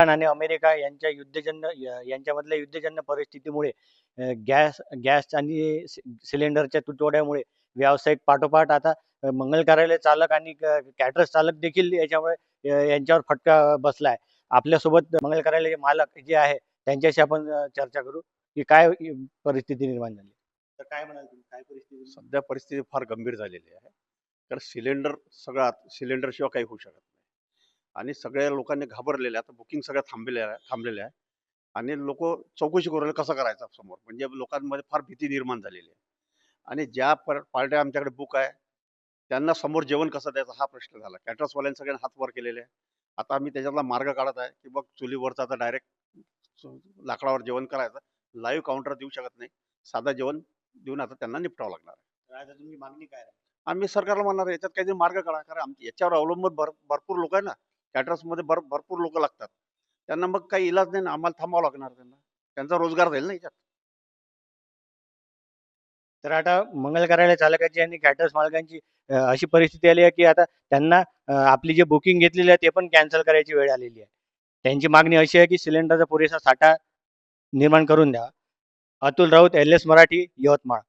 Iran आणि America यांच्या यांच्यामधल्या युद्धजन्य परिस्थितीमुळे गॅस आणि सिलेंडरच्या तुटवड्यामुळे व्यावसायिक पाठोपाठ आता मंगल कार्यालय चालक आणि कॅटरर्स चालक देखील याच्यामुळे यांच्यावर फटका बसला आहे. आपल्यासोबत मंगल कार्यालयाचे मालक जे आहे त्यांच्याशी आपण चर्चा करू की काय परिस्थिती निर्माण झाली. तर काय म्हणाल तुम्ही, काय परिस्थिती? सध्या परिस्थिती फार गंभीर झालेली आहे. तर सिलेंडरशिवाय काही होऊ शकत नाही आणि सगळ्या लोकांनी घाबरलेले आता बुकिंग सगळ्या थांबलेल्या आहे आणि लोक चौकशी करू राहिले कसं करायचं समोर, म्हणजे लोकांमध्ये फार भीती निर्माण झालेली आहे. आणि ज्या पार्ट्या आमच्याकडे बुक आहे त्यांना समोर जेवण कसं द्यायचं हा प्रश्न झाला. कॅटरर्सवाल्यांनी सगळ्यांनी हात वर केलेले आहे. आता आम्ही त्याच्यातला मार्ग काढत आहे की बघ चुलीवरचं आता डायरेक्ट लाकडावर जेवण करायचं, लाईव्ह काउंटर देऊ शकत नाही, साधं जेवण देऊन आता त्यांना निपटावं लागणार आहे. तर आता तुमची मागणी काय आहे? आम्ही सरकारला म्हणणार आहे, याच्यात काहीतरी मार्ग काढा, कारण याच्यावर अवलंबून भरपूर लोक आहे ना. कॅटरर्समध्ये भरपूर लोक लागतात, त्यांना मग काही इलाज नाही ना, आम्हाला थांबावं लागणार, त्यांचा रोजगार जाईल ना याच्यात. तर आता मंगल कार्यालय चालकाची आणि कॅटरर्स मालकांची अशी परिस्थिती आली आहे की आता त्यांना आपली जे बुकिंग घेतलेली आहे ते पण कॅन्सल करायची वेळ आलेली आहे. त्यांची मागणी अशी आहे की सिलेंडरचा पुरेसा साठा निर्माण करून द्यावा. अतुल राऊत, LS मराठी, यवतमाळ.